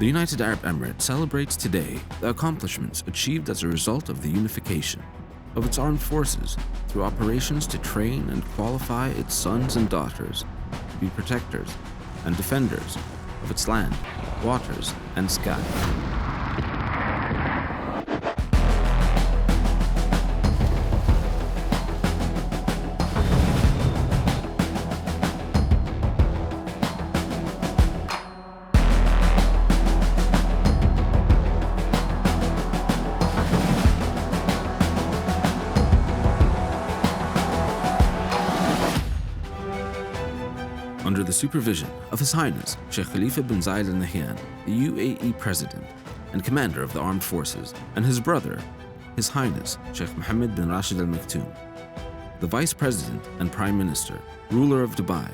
The United Arab Emirates celebrates today the accomplishments achieved as a result of the unification of its armed forces through operations to train and qualify its sons and daughters to be protectors and defenders of its land, waters, and sky. Under the supervision of His Highness Sheikh Khalifa bin Zayed Al Nahyan, the UAE President and Commander of the Armed Forces, and his brother, His Highness Sheikh Mohammed bin Rashid Al Maktoum, the Vice President and Prime Minister, ruler of Dubai,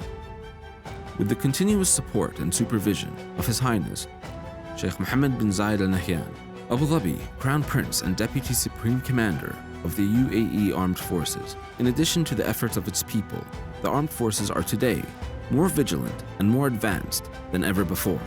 with the continuous support and supervision of His Highness Sheikh Mohammed bin Zayed Al Nahyan, Abu Dhabi Crown Prince and Deputy Supreme Commander of the UAE Armed Forces. In addition to the efforts of its people, the armed forces are today more vigilant and more advanced than ever before.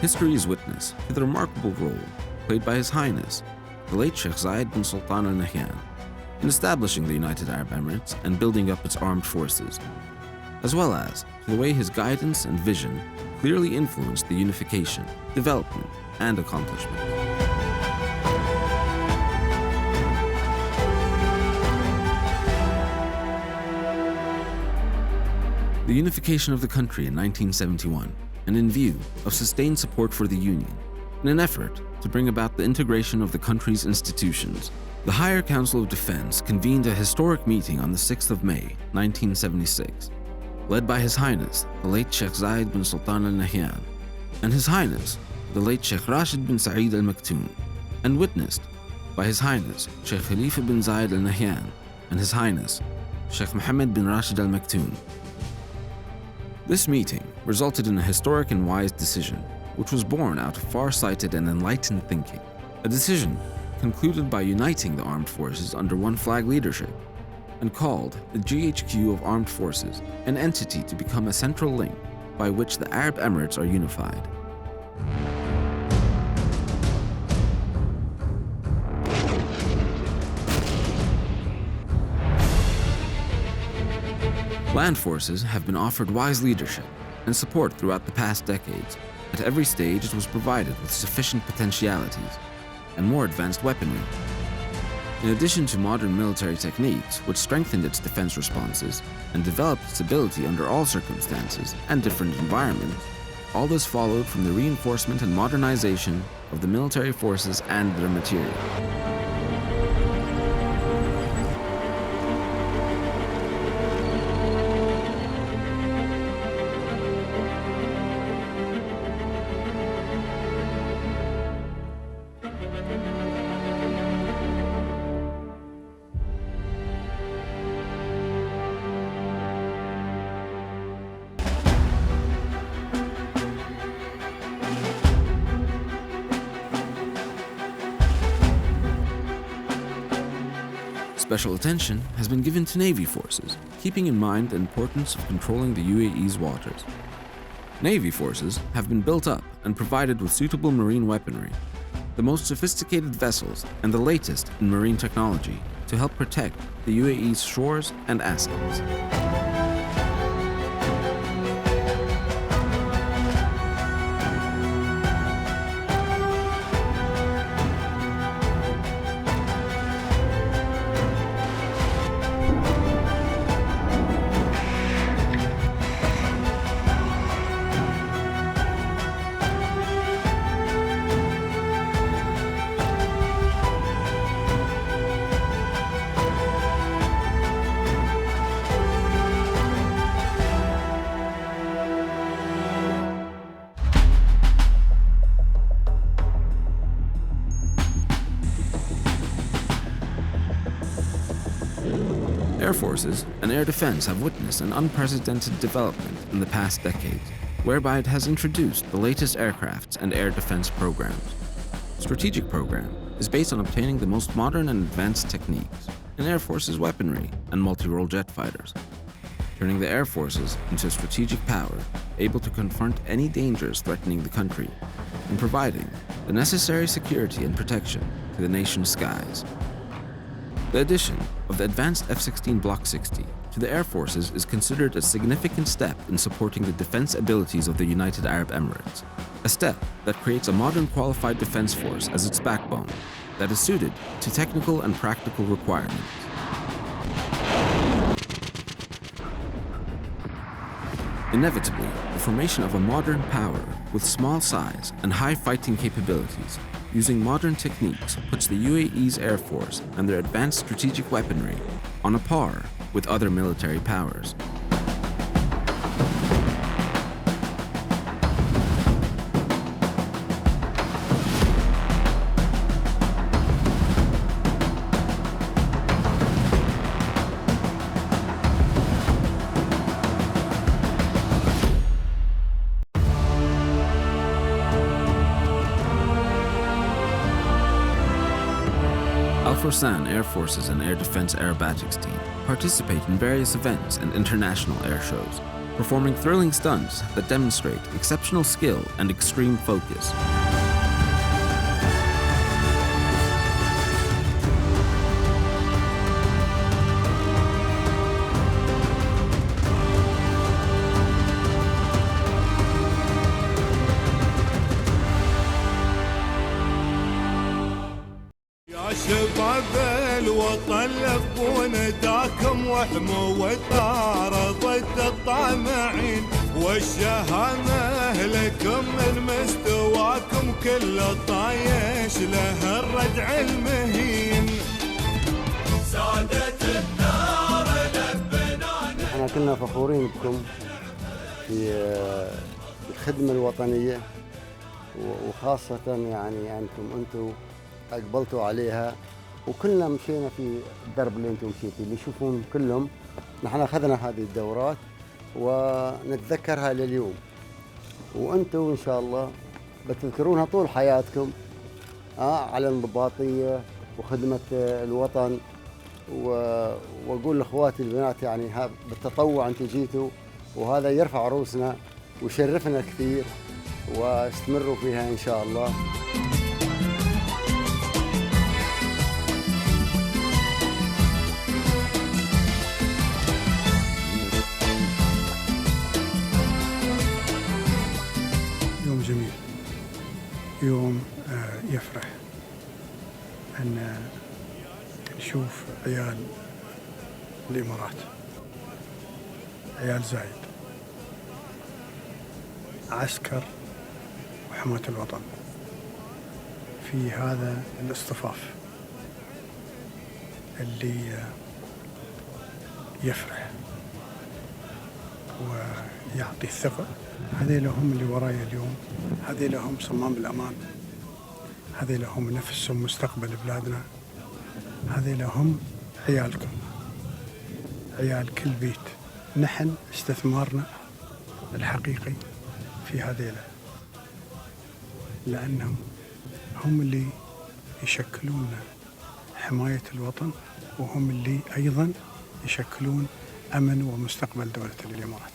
History is witness to the remarkable role played by His Highness the late Sheikh Zayed bin Sultan Al Nahyan in establishing the United Arab Emirates and building up its armed forces, as well as to the way his guidance and vision clearly influenced the unification, development, and accomplishment. The unification of the country in 1971, and in view of sustained support for the Union, in an effort to bring about the integration of the country's institutions, the Higher Council of Defense convened a historic meeting on the 6th of May, 1976, led by His Highness, the late Sheikh Zayed bin Sultan Al Nahyan, and His Highness, the late Sheikh Rashid bin Saeed Al Maktoum, and witnessed by His Highness Sheikh Khalifa bin Zayed Al Nahyan and His Highness Sheikh Mohammed bin Rashid Al Maktoum. This meeting resulted in a historic and wise decision, which was born out of far-sighted and enlightened thinking. A decision concluded by uniting the armed forces under one flag leadership and called the GHQ of Armed Forces, an entity to become a central link by which the Arab Emirates are unified. Land forces have been offered wise leadership and support throughout the past decades. At every stage, it was provided with sufficient potentialities and more advanced weaponry. In addition to modern military techniques, which strengthened its defense responses and developed its ability under all circumstances and different environments, all this followed from the reinforcement and modernization of the military forces and their material. Special attention has been given to Navy forces, keeping in mind the importance of controlling the UAE's waters. Navy forces have been built up and provided with suitable marine weaponry, the most sophisticated vessels, and the latest in marine technology to help protect the UAE's shores and assets. Air forces and air defense have witnessed an unprecedented development in the past decades, whereby it has introduced the latest aircrafts and air defense programs. Strategic program is based on obtaining the most modern and advanced techniques in Air Force's weaponry and multi-role jet fighters, turning the Air Forces into a strategic power able to confront any dangers threatening the country and providing the necessary security and protection to the nation's skies. The addition of the advanced F-16 Block 60 to the Air Forces is considered a significant step in supporting the defense abilities of the United Arab Emirates, a step that creates a modern qualified defense force as its backbone that is suited to technical and practical requirements. Inevitably, the formation of a modern power with small size and high fighting capabilities using modern techniques puts the UAE's Air Force and their advanced strategic weaponry on a par with other military powers. Al-Fursan Air Forces and Air Defense Aerobatics team participate in various events and international air shows, performing thrilling stunts that demonstrate exceptional skill and extreme focus. شباب الوطن لفوا نداكم واحموا والدار ضد الطامعين والشهامة لكم من مستواكم كل طايش له الردع المهين سادة الدار لبنان. احنا كلنا فخورين بكم في الخدمة الوطنية وخاصة يعني أنتم أقبلتوا عليها وكلنا مشينا في الدرب اللي أنتم مشيتوا اللي يشوفون كلهم. نحن أخذنا هذه الدورات ونتذكرها لليوم وأنتم إن شاء الله بتذكرونها طول حياتكم على الانضباطية وخدمة الوطن. وأقول لأخواتي البنات يعني بالتطوع أنتم جيتوا وهذا يرفع رؤوسنا ويشرفنا كثير واستمروا فيها إن شاء الله. يوم جميل، يوم يفرح أن نشوف عيال الإمارات، عيال زايد، عسكر وحماة الوطن في هذا الاصطفاف اللي يفرح ويعطي الثقة. هذه لهم اللي ورايا اليوم، هذه لهم صمام الأمان، هذه لهم نفسهم مستقبل بلادنا، هذه لهم عيالكم، عيال كل بيت. نحن استثمارنا الحقيقي في هذيلا لأنهم هم اللي يشكلون حماية الوطن وهم اللي أيضا يشكلون أمن ومستقبل دولة الإمارات.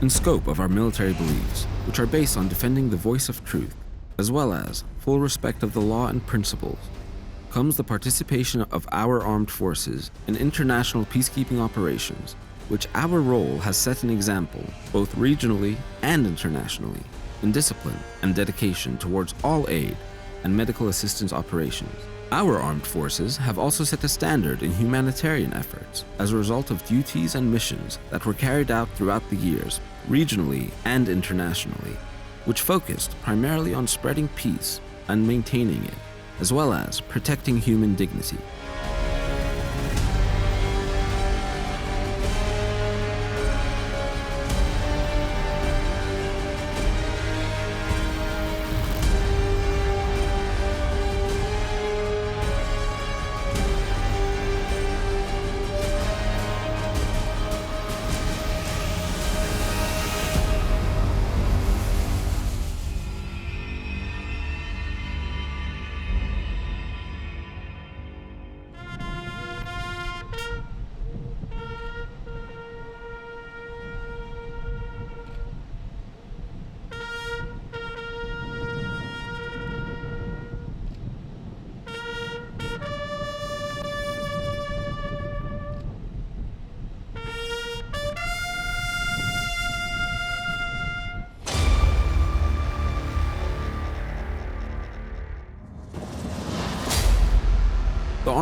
In scope of our military beliefs, which are based on defending the voice of truth, as well as full respect of the law and principles, comes the participation of our armed forces in international peacekeeping operations, which our role has set an example, both regionally and internationally, in discipline and dedication towards all aid and medical assistance operations. Our armed forces have also set a standard in humanitarian efforts as a result of duties and missions that were carried out throughout the years, regionally and internationally, which focused primarily on spreading peace and maintaining it, as well as protecting human dignity.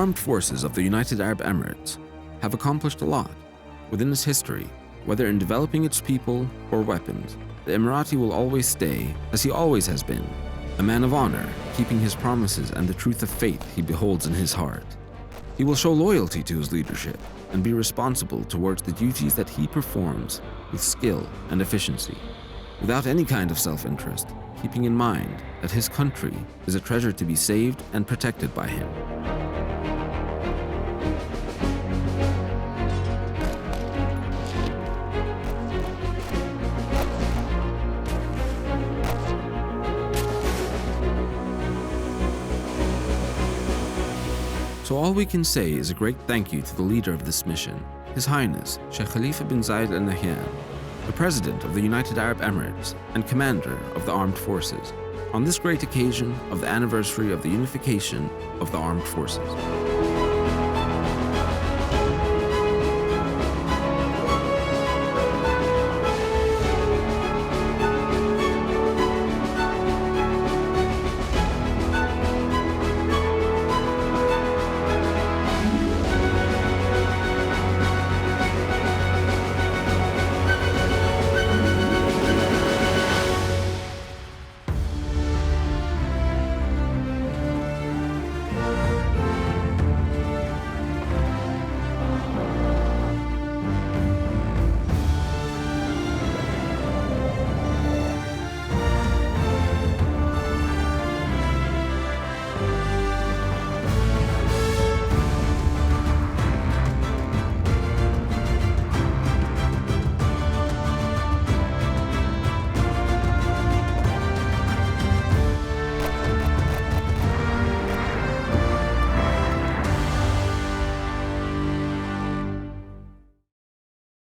armed forces of the United Arab Emirates have accomplished a lot. Within its history, whether in developing its people or weapons, the Emirati will always stay, as he always has been, a man of honor, keeping his promises and the truth of faith he beholds in his heart. He will show loyalty to his leadership and be responsible towards the duties that he performs with skill and efficiency, without any kind of self-interest, keeping in mind that his country is a treasure to be saved and protected by him. So all we can say is a great thank you to the leader of this mission, His Highness Sheikh Khalifa bin Zayed Al Nahyan, the President of the United Arab Emirates and Commander of the Armed Forces, on this great occasion of the anniversary of the unification of the armed forces.